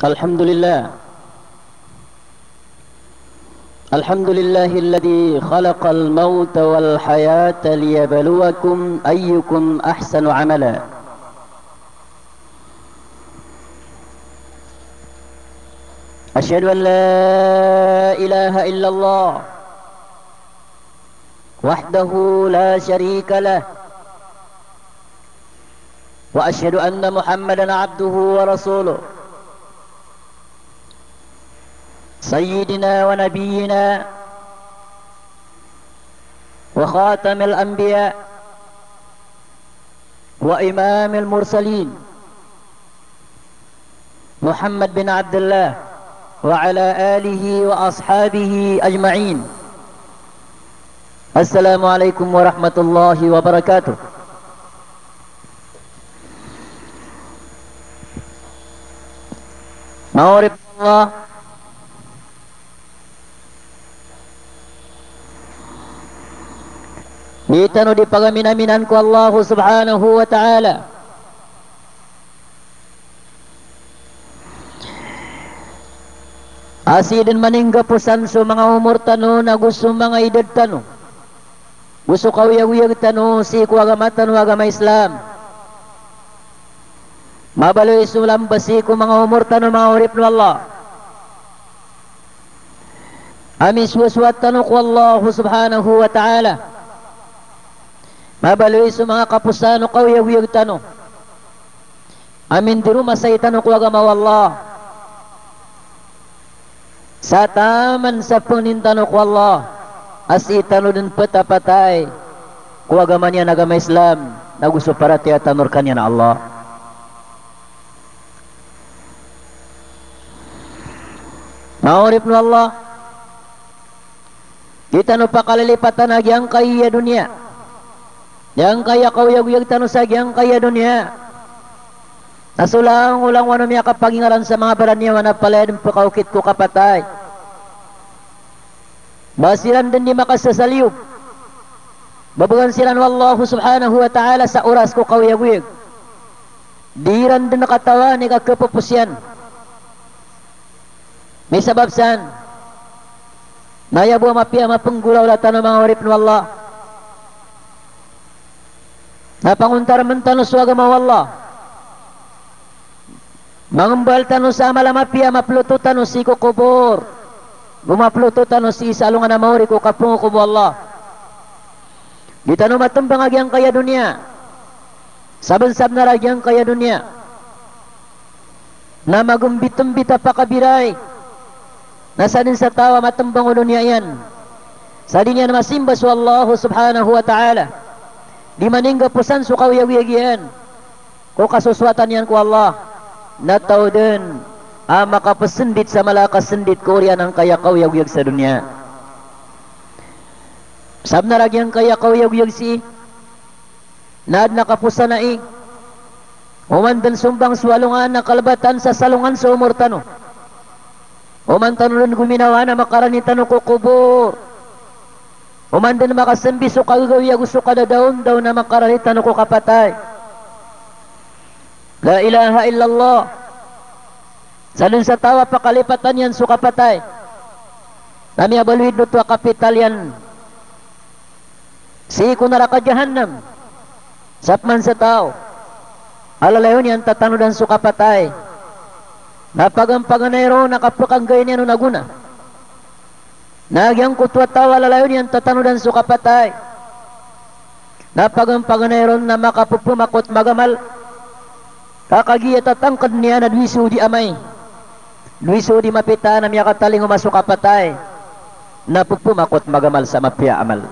الحمد لله. الحمد لله الذي خلق الموت والحياة ليبلوكم أيكم أحسن عملا. أشهد أن لا إله إلا الله وحده لا شريك له، وأشهد أن محمدا عبده ورسوله سيدنا ونبينا وخاتم الأنبياء وإمام المرسلين محمد بن عبد الله وعلى آله وأصحابه أجمعين. السلام عليكم ورحمة الله وبركاته. Ma'arif Allah ditanu di pagaminanan ku Allah subhanahu wa ta'ala. Asidin maningga pusan su mga umur tanu na gusto mga edad tanu. Gusto kawiyag-wiyag tanu si ku agama tanu agama Islam. Mabaloy sulam basi ku mga umur tanu mga urip nu Allah. Amis waswat tanu ku Allah subhanahu wa ta'ala. Mabaloy su mga kapusano kawiyag-wiyag tanu. Amin di rumah sa itanu ku agama Allah. Sa taman sa panintano ku Allah, as itanu din patapatay ku agama niya agama Islam na gusto para tiyatanur kanya na Allah. Maurip nu Allah, kita nu pakalilipatan agi ang kaya dunia, yang kaya kawiyag-wiyag tanu sagi ang kaya dunia. Nasulang ulang wano miya kapangingaran sa mga baranya wana palayan pakaukit ko kapatay. Basiran din di makasasaliw. Babagan silan wallahu subhanahu wa ta'ala sa oras ko kawiyag-wiyag. Diran din nakatawa ni kakapupusyan. May sababsan. Naya buwa mapia mapenggulaw latan ng mga warip ng Allah. Napanguntar mentano suagama wallah. Mangembal tanu sa malamapia mapluto tanu si kukubur. Bumapluto tanu si salungan na mauri ko kapungo ko Allah. Di tanu matembang agi ang kaya dunia. Saben-sab na lagi ang kaya dunia. Na magumbit-umbit apakabiray. Nasa din sa tawa matembang o dunia yan. Sa din yan masimba su Allah subhanahu wa ta'ala. Di maningga pusan su kawiyag-wiyag yan. Ko kasuswatan yan ko Allah. Nataw din makapasendit sa malakas sendit Korea ng kaya kawiyag-wiyag sa dunia. Sab na lagi ang kaya kawiyag-wiyag si naad nakapusa na umandan sumbang swalungan na kalabatan sa salungan sa umur tano. Umantan nun guminawa na makaranitan ko kubur. Umandan makasembi so kagawiyag so kadadaon daw na makaranitan ko kapatay. La ilaha illallah. Salun sa tawa pakalipatan yan sukapatay. Nami abaluid no tuwa kapital yan. Siku naraka jahannam. Sapman sa tao. Alalayon yan tatanudan sukapatay. Napagampaganayro nakapakanggay niya no naguna. Nagyang kutwa tawa alalayon yan tatanudan sukapatay. Napagampaganayro na makapupumakot magamal. Kakagiya tatangkad niya na duwiso di amay. Duwiso di mapita na miya kataling umasok kapatay. Napupumakot magamal sa mapya amal.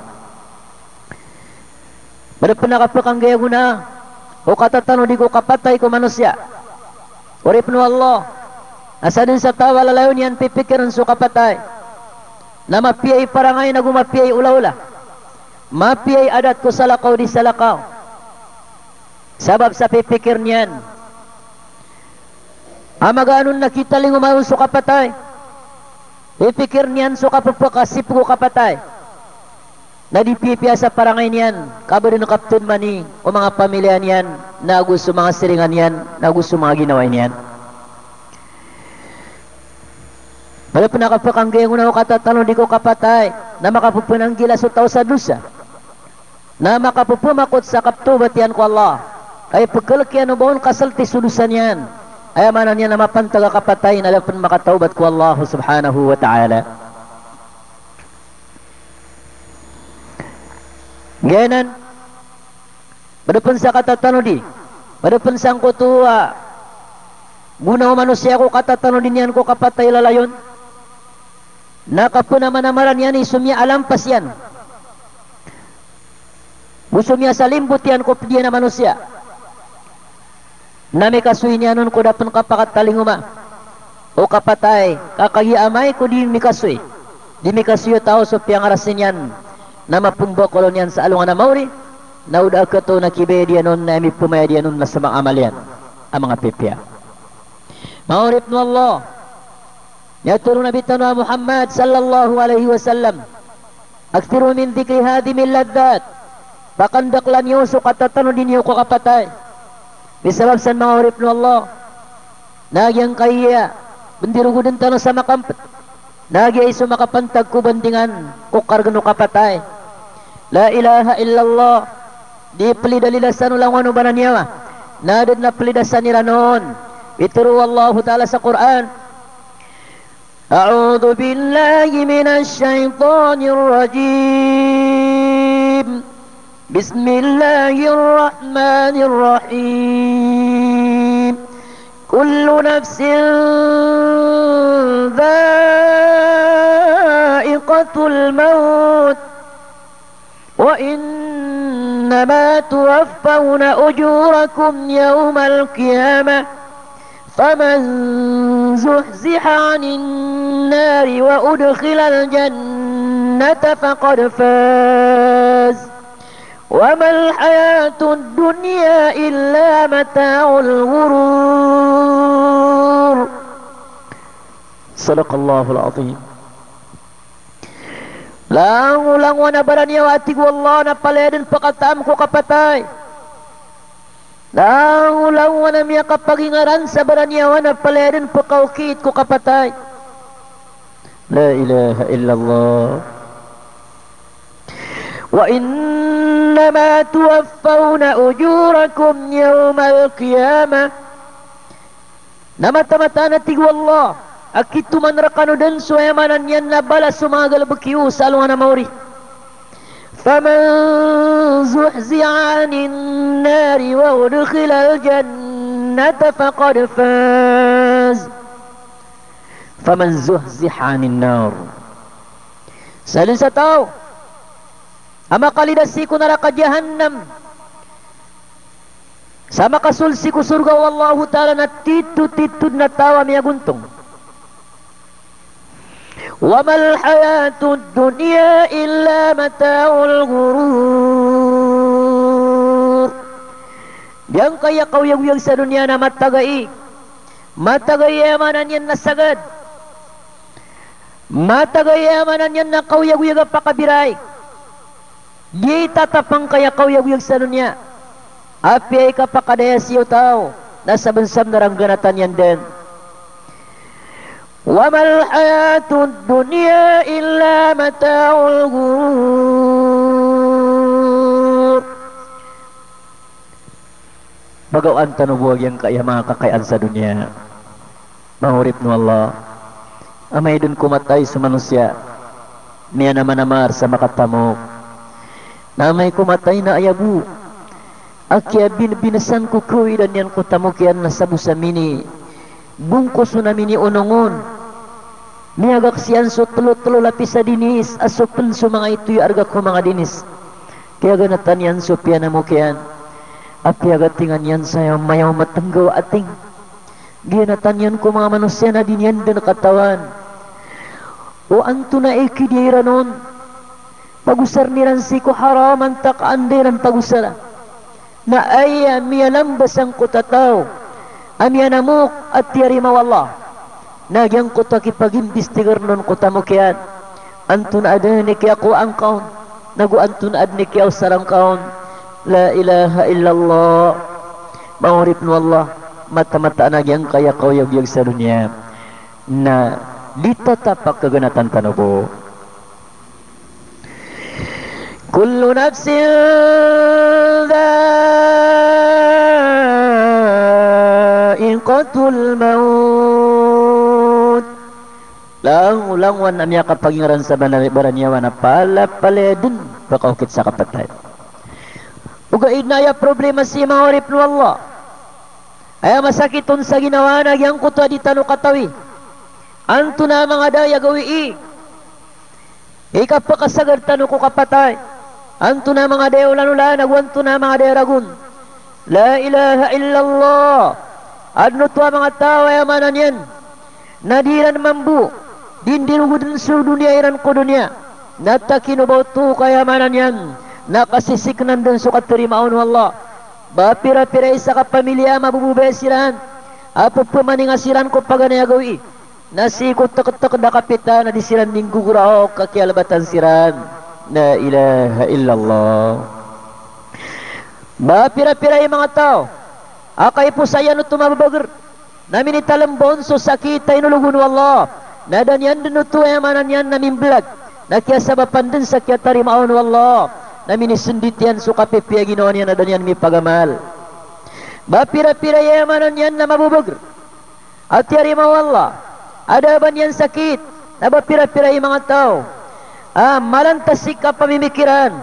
Madapun nakapakang gaya guna. O katatano di ko kapatay ko manusya. Urip no Allah. Asa din sa tawa lalayon yan pipikiran so kapatay. Na mapiyay parangay na gumapiyay ula-ula. Mapiyay adat ko salakaw di salakaw. Sabab sa pipikir niyan. Amaganon nakita ling umayon so kapatay. Ipikir niyan so kapapakasip ko kapatay. Nadipipia sa parangay niyan. Kabarin ng kaptun mani o mga pamilya niyan. Na gusto mga siringan niyan. Na gusto mga ginawa niyan. Walaupun nakapakanggay ko na katatano di ko kapatay na makapupunanggila sa tao sa dusa na makapupumakot sa kaptubat yan ko Allah kaya pagkalakyan o baon kasalti sulusan yan ay amanan yan na mapantaga kapatay na lapun makataubat ko Allah subhanahu wa ta'ala. Gayanan padapun sa katatano di padapun sa ang kutuwa muna manusia ko katatano din yan ko kapatay lalayon nakapuna manamaran yan isumya alampas yan musumya sa limbut yan ko diyan na manusia na may kasuy niya nun ko dapat kapakatalinguma o kapatay kakagiamay ko di may kasuy di may kasuy tao so piyang arasin yan na mapumbo kolon yan sa alungan na mauri na udah kato na kibe diyan nun na may pumaya diyan nun na sa mga amal yan ang mga pipya maurip no Allah yaturu Nabi Tanwa Muhammad sallallahu alaihi wasallam aktiru min dhikri hadimil laddat pakandaklan niyo so katatano din niyo ko kapatay bisabab san maurip no Allah nagyang kaya bendirugo din tanong sa makampat nagya iso makapantag ko bandingan ko kargano kapatay la ilaha illallah di pelidalilasan ulang wano banan niya nadad na pelidasan nila noon ituru Allah ta'ala sa Quran a'udhu billahi minash shaitanir rajim bismillahirrahmanirrahim kullu nafsin dha'iqatul maut wa innama tuwaffawna ujurakum yawmal qiyamah فمن زحزح عن النار وأدخل الجنة فقد فاز وما الحياة الدنيا إلا متاع الغرور صدق الله العظيم Lang wana barani atik wallah na paledin pakatam ko kapatay lang wana miya kapagingaran sa baraniyawan na paledin pakawkit ko kapatay la ilaha illallah wa innama tuwaffawna ujurakum yawmal qiyamah namata-mata na tigwallah akit tumanrakano din suayamanan yan na balas sumagal bakiyo sa alungan na mauri فمن زحزح عن النار وأدخل الجنة فقد فاز فمن زحزح عن النار salin sa tao ama kalidasi ko naraka jahannam sama kasulsi ko surga wallahu ta'ala na titud na tawa miya guntong وَمَا الْحَيَاةُ الدُّنْيَا إِلَّا مَتَاعُ الْغُرُورِ Yang kaya kauyag-uyag sa dunia na matagay matagayamanan yan na sagad matagayamanan yan na kauyag-uyag ang pakabiray di tatapang kaya kauyag-uyag sa dunia api ay kapakadaya siyo tao nasa bansam na rangganatan yan din وَمَا الْحَيَاةُ الدُّنْيَا إِلَّا مَتَاعُ الْغُرُورِ Bagawan tanubuwag yang kaya mga kakayaan sa dunia mahurip no Allah amay dun kumatay sa manusia niya naman namar sa makatamok na may kumatay na ayabu akya binasan ko kuwi dan yan kutamok yan na sabu sa mini bungkus na mini unongon niagak siyan so tulo-tulo lapis sa dinis asupin so mga ito'y arga ko mga dinis kaya ganatan yan so piana mo kiyan api agatingan yan sayo mayaw matanggaw ating ganatan yan ko mga manusia na din yan din katawan o anto na ikidira nun pagusar niran si ko haraman takaandiran pagusara na ay miyalambas ang kutataw amya namuk at tiyarima wallah nagyang kuta kipag-imbestigar nun kuta mo kiyan antun ada ni kaya ko ang kaon nagu antun ad ni kaya sarang kaon la ilaha illallah maurip no Allah mata-mata nagyang kaya kauyag-yag sa dunia na ditatapak kegenatan tanubo. Kullu nafsin dha'iqatul maut. Lang wan amya kapangiran sa baranyawan na pala paledun pakaukit sa kapatay. Uga inaya problema si maurip no Allah. Ay masakiton sa ginawa na yang kuto di tanu katawi. Anto na mga daya gawi. Ikapakasagar tanu ko kapatay. Anto na mga daya ulan-ulan, agwanto na mga daya ragun. La ilaha illallah. Adno to mga tao ay amanan yan. Nadiran mambu. Dindirugudin sa dunia iran ko dunia. Natakinubaw to kayamanan yan. Nakasisiknan din sukat terimaon Allah. Bapira-pira isa ka pamilya mabububay siran. Apo pamaninga ko paganay agawi. Nasikot takot na kapitan na disiran ning gugurao kakialabatan siran. La ilaha illallah. Bapira-pira yung mga tao. Akay po saya no tumababagar. Namin italambon so sakita inulugun Allah. Nadanyan din no tuyamanan yan namin blag. Nakiasabapan din sa kiatarimaon Allah. Namin isunditian so kapipia ginawa niya na danyan may pagamal. Bapira-pira yamanan yan na mabubagr. At yarimaw Allah. Ada ba niyan sakit? Na bapira-pira yung mga tao. Malantasik ka pamimikiran.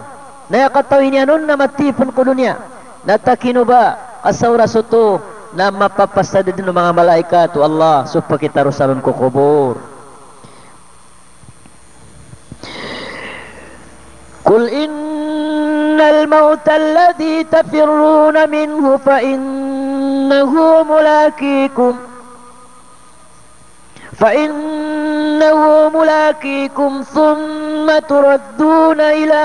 Na yakatawin niya nun na matipon ko dunya. Natakino ba? Kasawra soto na mapapasada din ng mga malaikat o Allah. So pakita rosaron ko kubur. Kul innal mauta alladhi tafirruna minhu fa innahu mulakikum thumma turadduna ila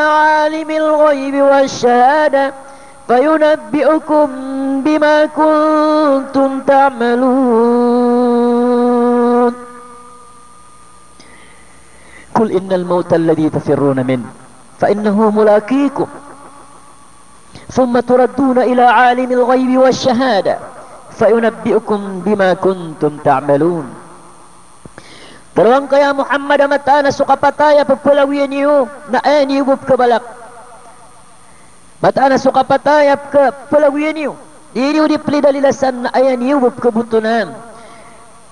alimil ghaibi wasyahada fayunabbi'ukum bima kuntum ta'malun. Kul innal mauta alladhi tafirruna minhu فإنه ملاقيكم ثم تردون إلى عالم الغيب والشهادة فينبئكم بما كنتم تعملون. Terwang kaya Muhammad matana sukapataya pagpalawian niyo na ani ubub kabalak. Matana sukapataya pagpalawian niyo. Diriyo di plidalilasan na ayan niyo ubub kabutunan.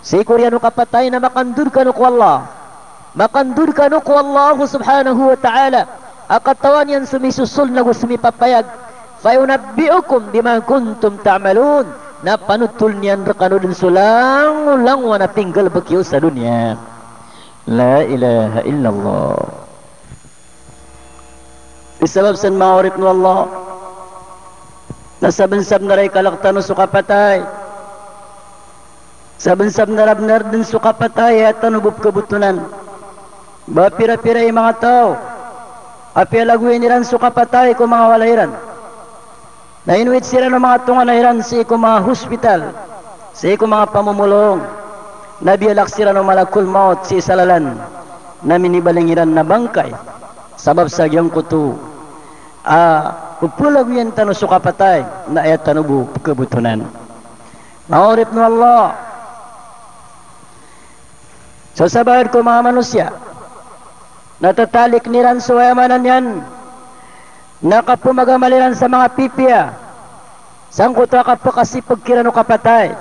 Si Koreano kapatay na makandur kanu ko Allah. Makandur kanu ko Allah subhanahu wa ta'ala. Akatawan yan sumisusul na sumipapayag. Fayunabbi'ukum bima kuntum ta'malun. Na panutul niyan rekanudin sulang ulang wana tinggal bekiyo sa dunia. La ilaha illallah. Isabab san ma'urip no Allah. Nasabansab na ray kalaktan no sukapatay. Sabansab na rabnar din sukapatay at tanubub kabutunan. Bapira-pira yung mga tao. Api alaguin niran sukapatay ko mga walairan. Nainuit sila ng mga tunganairan sa iko mga hospital, sa iko mga pamumulong. Nabialak sila ng malakul maut si isalalan na minibalingiran na bangkay. Sabab sa gyang kutu. Kupulaguin tano sukapatay na ayat tanubu kebutunan. Maurip no Allah. So sabayad ko mga manusia. Natatalik niran suwayamanan yan. Nakapumagamaliran sa mga pipia. Sangkuto kapakasipag kirano kapatay.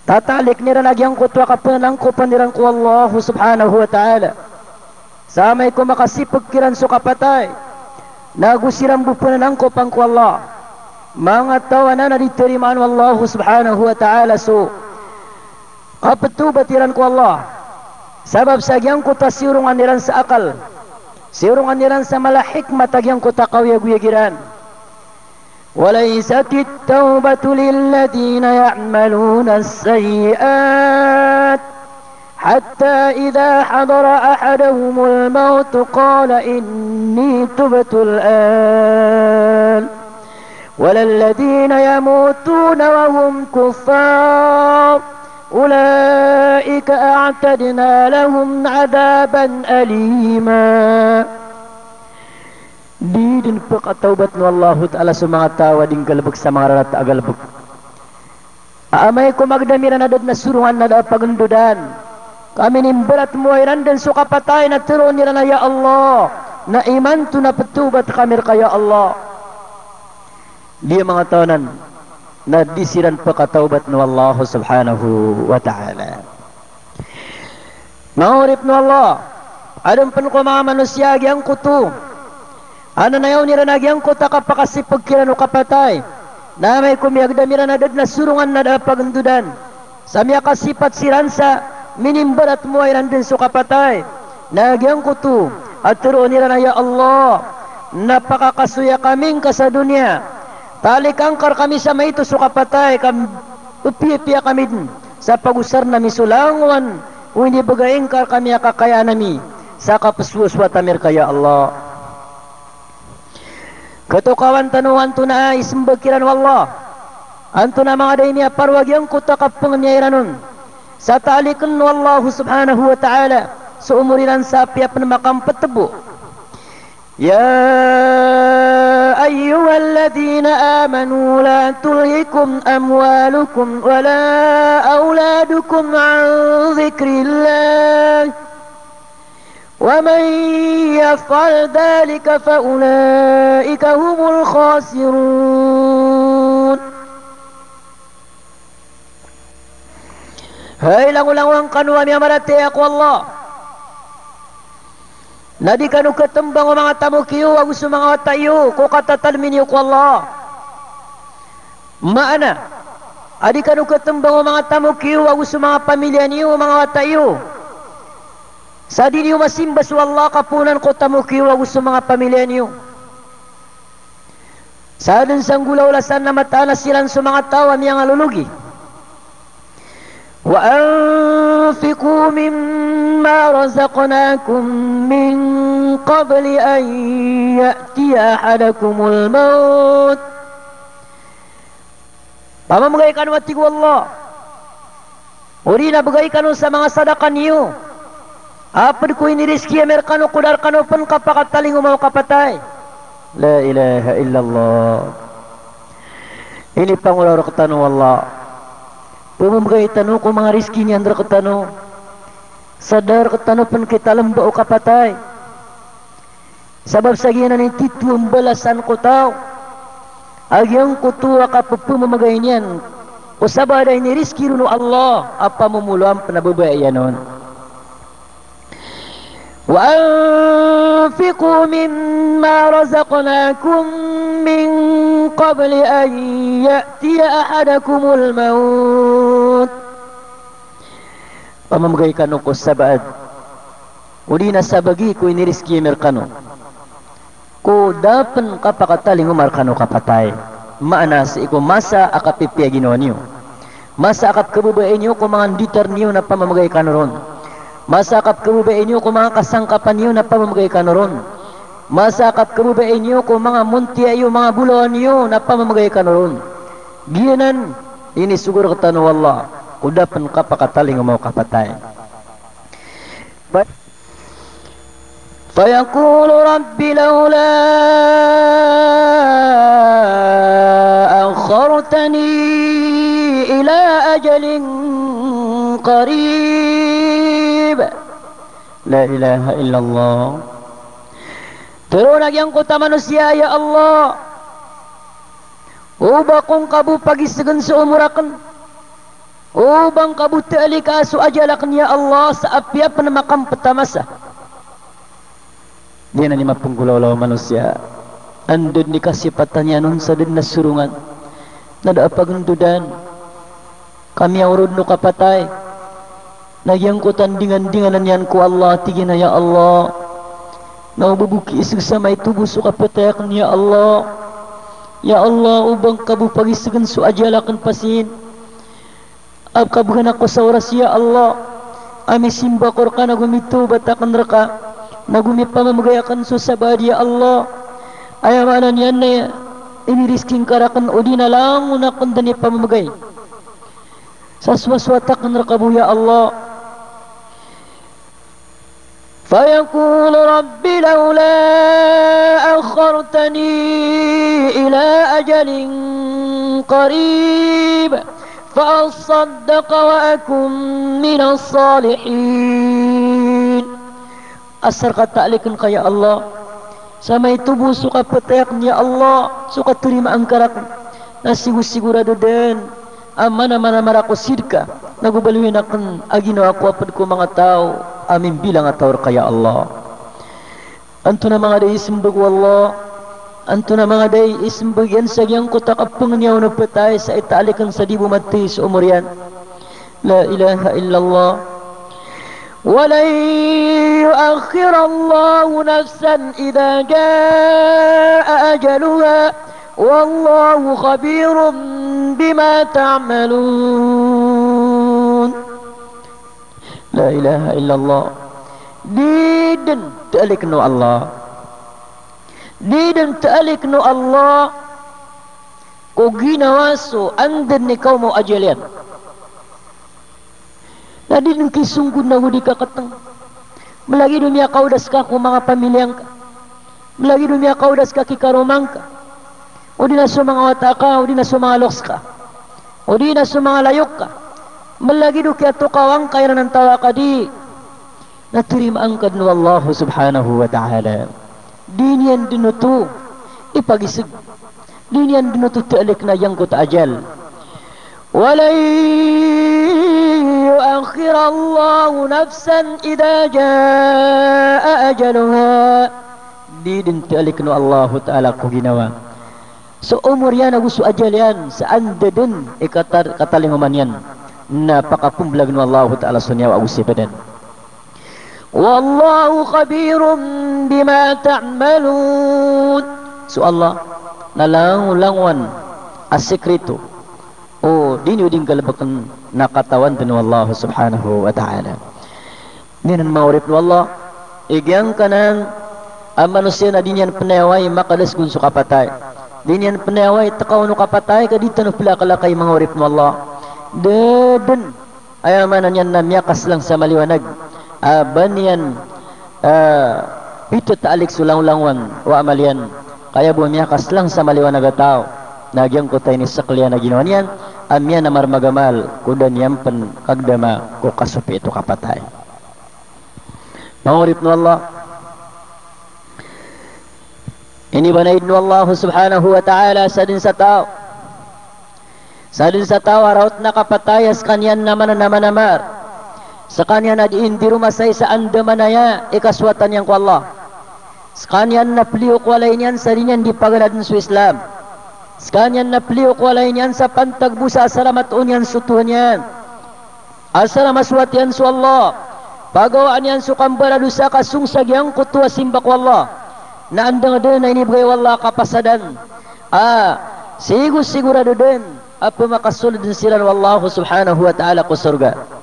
Tatalik niran agyang kuto kapunan ko paniran ko Allah subhanahu wa ta'ala. Samay ko makasipag kiran so kapatay. Nagusiran bupunan ko pang ko Allah. Mga tawanan na ditirimaan Allah subhanahu wa ta'ala so. Kapatubatiran ko Allah. Sabab sa agyang kuta siurungan niran sa akal. Siurungan niran sa malahikmat agyang kuta kawiyag-wiyagiran. وَلَيْسَتِ التَّوْبَةُ لِلَّذِينَ يَعْمَلُونَ السَّيِّئَاتِ حَتَّى إِذَا حَضَرَ أَحَدَهُمُ الْمَوْتُ قَالَ إِنِّي تُبْتُ الْآنَ وَلَا الَّذِينَ يَمُوتُونَ وَهُمْ كُفَّارٌ أولئك أعتدنا لهم عذابا أليما. Di din pagkatawbat no Allah Ta'ala sa mga tawa din galbag sa mga rarat agalbag. Aamay ko magdamiran na dad na surungan na da pagundudan. kami nimberat muairan dan suka patay na turun nila na ya Allah na iman tu na petubat kami kaya Allah dia mga tawanan na disiran pakataubat no Allah subhanahu wa ta'ala maurip no Allah adang pen ko mga manusia agyang kutu ano na yaw nila nagyang kuta kapakasipag kira no kapatay na may kumiyagdamiran na dad na surungan na dapagandudan sa miya kasipat siransa minimbarat mo ay nandun sa kapatay nagyang kutu at turoon nila na ya Allah napakakasuya kaming ka sa dunya talikangkar kami sa may ito sa kapatay upiya kami din sa pagusar na misulangon o hindi bagayingkar kami akakaya nami sa kapaswaswa tamir kaya Allah katukawan tanuhan to na isimbagiran wallah anto na mga day niya parwagyang kutakap panganyayranon sa talikan Allah subhanahu wa ta'ala sa umurilan sa piyap na makampatabo ya ayyuhalladhina amanu la tulhikum amwalukum wala auladukum an dhikrillah wa man yaf'al dhalika fa ulaika humul khasirun hai langulang kanu ami amarate aku Allah nadi kanu ketembang mga tamu kiyo agus mga watayo ko katatalmin ko Allah maana adi kanu ketembang mga tamu kiyo agus mga pamilya niyo mga watayo sa di niyo masimbas wallah kapunan ko tamu kiyo agus mga pamilya niyo sa din sang gulaulasan na matanas silan sa mga tao ami ang alulugi وأنفقوا مما رزقناكم من قبل أن يأتي أحدكم الموت pamamagaykan watig wallah uri na bagaykan sa mga sadakan niyo apad ko iniriski amerikano kudar kano pan kapakataling umaw kapatay la ilaha illallah ini pangularo katano wallah pumamagay tano kung mga riski niya andra katano sadar katano pan kita lambao kapatay sabab sa giyanan ng tituang balasan ko tao agyang kutuwa ka pumamagay niyan o sabada ni riski runo Allah apa mumuluan panababayan nun wa anfiqu mimma razaqnakum min qabli an ya'tiya ahadakumul maut pamamagay kanu ko sabaad uli na sabagi ko iniriski merkano ko dapan kapakataling umarkano kapatay maana sa iko masa akapipya ginawa niyo masa akap kabubain niyo kung mga ditar niyo na pamamagay kanu ron masa akap kabubain niyo kung mga kasangkapan niyo na pamamagay kanu ron masa akap kabubain niyo kung mga munti ayo mga bulawan niyo na pamamagay kanu ron giyanan ini sugur katano wallah kudapan kapakataling umaw kapatay فيقول رب لولا أخرتني إلى أجل قريب لا إله إلا الله Turunag yang kota manusia ya Allah ubakong kabu pagisagan sa umurakan ubang kabu ta'alika su ajalakan ya Allah sa apya panamakam petamasa dia na lima penggulaw manusia andun dikasih patanya nun sa din nasurungan nada pagundudan kami aurud no kapatay nagyang ko tandingan-dinganan yan ko Allah tigina ya Allah naububuki isig sa may tubuso kapatayakan ya Allah ubang kabu pagisugan su ajalakan pasin ab kabugan ako sa oras ya Allah ami simba korka na gumito batakan raka nagumit pamamagayakan so sabad ya Allah ayamanan yan na inirisking karakan o di na lang unakan dani pamamagay sa swaswatakan rakabu ya Allah فيقول رب لولا أخرتني إلى أجل قريب فأصدق وأكن من الصالحين. Asar kata alikan kaya Allah. Sama itu bu suka petaknya Allah, suka terima angkarak. Nasigu-sigura doden. Mana-mana maraku sirka. Nagu baluin akan agino aku apa ko mga tao. Amin bilang atau kaya Allah. Antuna mga day isembag wallah. Antuna mga day isembag yan sa yang kutak apang niyaw na patay sa italikan sa dibu mati sa umur yan. La ilaha illallah. ولن يؤخر الله نفسا إذا جاء أجلها والله خبير بما تعملون. لا إله إلا الله. Didin ta'aliknu Allah. Didin ta'aliknu Allah. Kung ginawa so, andin ni kau mo ajalian. Na didin kisungkod na hudi kakatang. Malagi dunia kau das ka kung mga pamilyang ka. Malagi dunia kau das ka kikarumang ka. O di na sa mga wata ka, o di na sa mga loks ka. O di na sa mga layok ka. Malagi do kaya tukawang kaya na ng tawa ka di. Natirima angkad no Allah subhanahu wa ta'ala. Di niyan dinuto ipagisig. Di niyan dinuto taalik na yang ko taajal. Walay yuakhir Allah nafsan idha jaa ajaluha. Di din taalik no Allah ta'ala ko ginawa. So umur yan agusto ajal yan. Saan din katalinguman yan. Napakapumblag no Allah ta'ala sunyaw agusipadan. Wallahu khabirun bima ta'malun. So Allah nalangwan asikreto o dinuding kalabakan nakatawan din Allah subhanahu wa ta'ala. Ninan maurip no Allah igyang kanan ang manusia na dinyan panayaway makalas gun so kapatay. Dinyan panayaway takaw no kapatay kadito no pila kalakay maurip no Allah. Deden ayamanan yan na miyakas lang sa maliwanag. Banian pito taalik sulang-langwan wa amalian kaya bumiyakas lang sa maliwanag tao nagyang ko tayo ni saklian na ginawa niyan amyan na marmagamal kudan yan pen kagdama ko kasupi ito kapatay. Mangurip no Allah ini banaid no Allah subhanahu wa ta'ala sa din sa tao harawt na kapatayas kanyan naman sa kanya na diindiru masay sa andamanaya ikaswatan yang ko Allah. Sa kanya na pliok walay niyan sa rinyan di pagaladan sa Islam. Sa kanya na pliok walay niyan sa pantagbusa asalamat unyan sutuhan yan. Asalamaswat yan sa Allah. Pagawaan yan sa kambarado sa kasungsag yang kutuwa simba ko Allah. Na andang din na inibigay wallah kapasadan. Sigurado din at pumakasulod din sila ng Allah subhanahu wa ta'ala ko surga.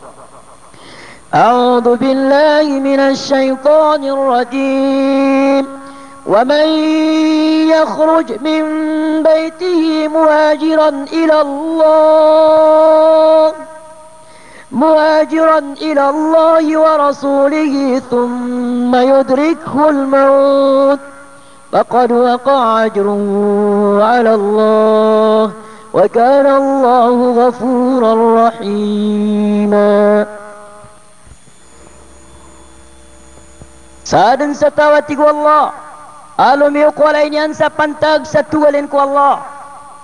أعوذ بالله من الشيطان الرجيم ومن يخرج من بيته مهاجرا إلى الله ورسوله ثم يدركه الموت فقد وقع أجره على الله وكان الله غفورا رحيما. Sadan sa tawati ko Allah alumiyo ko alay niyan sa pantag sa tuwalin ko Allah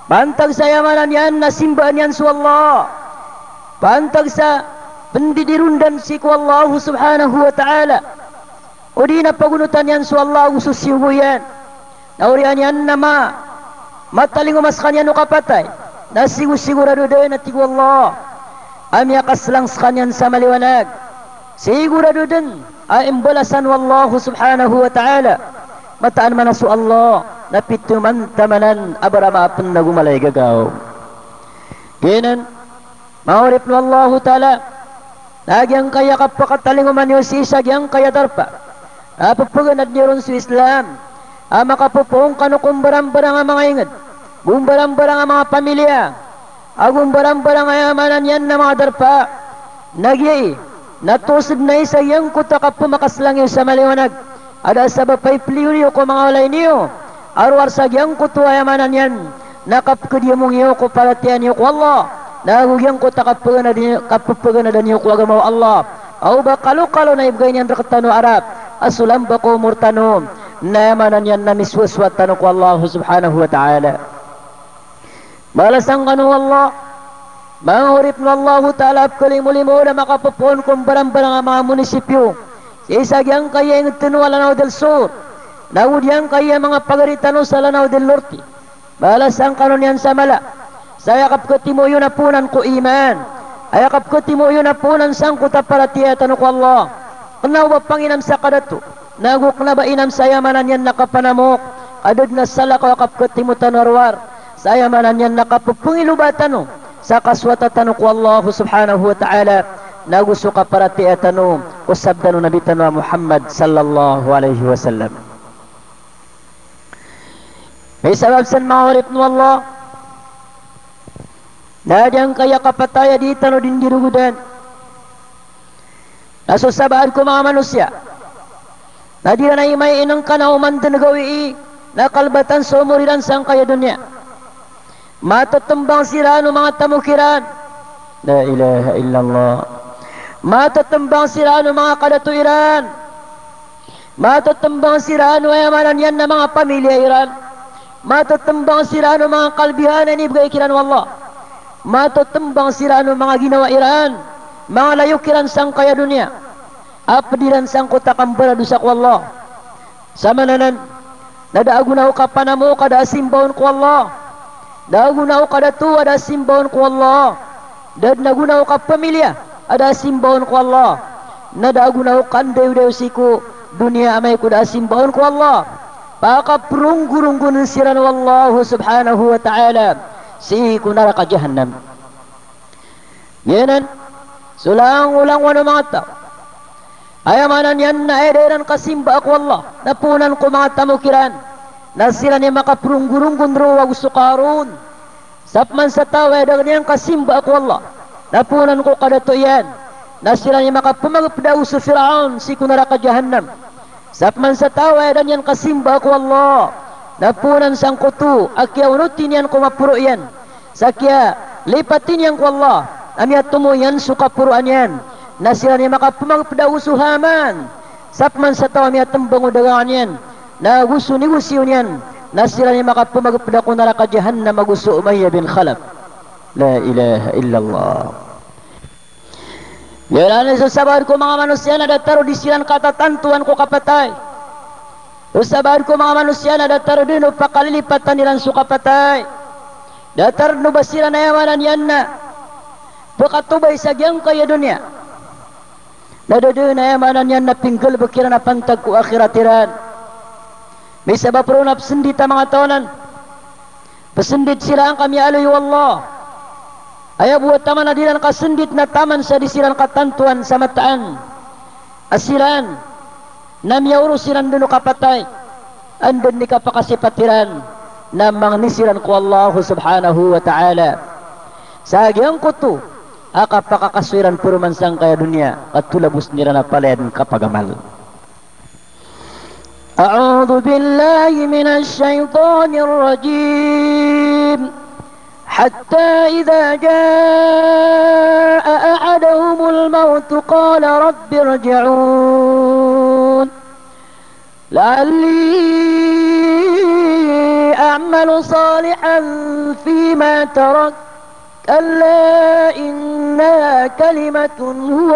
pantag sa yamanan yan na simbaan yan sa Allah pantag sa pendidirundan si ko Allah subhanahu wa ta'ala o di na pagunutan yan sa Allah ususiyo yan naurian yan na matalingo mas kanya no kapatay nasigur-sigurado din at ko Allah amyakas lang sa kanyan sa maliwanag sigurado din imbalasan wallahu subhanahu wa ta'ala mataan manasu Allah napituman tamanan abarama apan nagumalay gagaw ginan maurip no Allah ta'ala nagyang kaya kapakatalinguman yung sisag yang kaya darpa napapaganad niyo ron sa Islam makapupong kanukumbarang-barang ang mga ingad bumbarang-barang ang mga pamilya agumbarang-barang ayamanan yan na mga darpa nagyay natusod na isa yang kutakap pumakaslang yung sa maliwanag ada sabab pay pliyo ko mga walay niyo arwar sa yang kutuayamanan yan nakapkadiyo mong iyo ko palatian iyo ko Allah Nagugyang ko takapagana dan niyo ko agamaw Allah. Au ba kalau na ibgay niyan rakatano Arab. Asulam ba ko murtano. Namanan yan na miswaswat tano ko Allah subhanahu wa ta'ala. Balasang kanu Allah. Mangurip na Allah ta'ala kalimulimo na makapapon kung barang-barang ang mga munisipyo. Sa isagyang kaya yung tinuwa Lanao del Sur. Naudyang kaya mga pagaritano sa Lanao del Norte. Balasang kanu niyan sa mala. Sayakap ko timo yun na punan ko iman. Ayakap ko timo yun na punan sang kutaparatiya tano ko Allah. Kanawa panginam sa kadato. Naguk na ba inam sayamanan yan nakapanamok. Kadod na sala ko akap ko timo tanarwar. Sayamanan yan nakapupungilubatan sa kaswatatan ko Allah subhanahu wa ta'ala. Naguso kaparatiya tano. Usabdano nabi tano Muhammad sallallahu alaihi wasallam. May sabab san maurip no Allah. Nadang kaya kapataya di tano din dirugudan. Nasusabaan ko mga manusia. Nadira na imay inang kanauman din gawi nakalbatan sumuriran sang kaya dunya. Matatumbang sirano mga tamukiran. La ilaha illallah. Matatumbang sirano mga kadatuiran. Matatumbang sirano ay amanan yan na mga pamilya iran. Matatumbang sirano mga kalbihan na inibigay kiran wallah. Matatumbang sirano mga ginawa iran. Mga layukiran sang kaya dunia. Apadiran sang kutakambara dosa ko Allah. Sama nanan. Nadaagunaw ka panamo kada simbawon ko Allah. Daagunaw kada tuwa ada simbawon ko Allah. Dan nagunaw ka pamilya ada simbawon ko Allah. Nadaagunaw ka andaw siku dunia amay ko ada simbawon ko Allah. Pakaprungurunggun siran Allah subhanahu wa ta'ala. Siku neraka jahannam. Yanan. Sulang ulang wano mga tao. Ayamanan yan na ederan kasimba ako Allah. Napunan ko mga tamukiran. Na sila niya makaprunggurunggun ruwa gusto karoon. Sapman sa tao edan niyan kasimba ako Allah. Napunan ko kadato yan. Na sila niya makapumagpadaw sa Fir'aun. Siku neraka jahannam. Sapman sa tao edan niyan kasimba ako Allah. Napunan sang kutu. Akya unutin yan kumapuro yan. Sakya lipatin yan ko Allah. Amya tumuyan suka puruan yan. Nasira niya makapumagpadaw suhaman. Sapman sa tao amya tembang udagaan yan. Na gusto ni gusto yan. Nasira niya makapumagpadaw ko neraka jahannam magusto Umayyah bin Khalaf. La ilaha illallah. Yan ang sasabahan ko mga manusia na dataro di silang katatantuan ko kapatay. Sasabahan ko mga manusia na dataro din o pakalilipatan nilang sukapatay. Datar no ba sila na yawanan yan na pakatubay sa giyang kaya dunia. Nadado na yamanan yan na pinggol bakiran na pantag ko akhiratiran. May sabab pro na pasendit ang mga taonan. Pasendit sila ang kami aloy wallah. Ayaw buat taman na dilan kasendit na taman sa disilan katantuan sa mataan. Asilan. Namyauro silan duno kapatay. Andun ni kapakasipatiran. Na mangnisiran ko Allah subhanahu wa ta'ala. Sa agyang ko to. Akapakakaswiran puro mansang kaya dunia. Katulabos nila na palayan kapagamal. A'udhu billahi minash shaytanir rajim. Hatta idha jaa ahadahumul mautu qala rabbi rji'un. La'alli a'malu salihan fima tarak. كلا إنها كلمة هو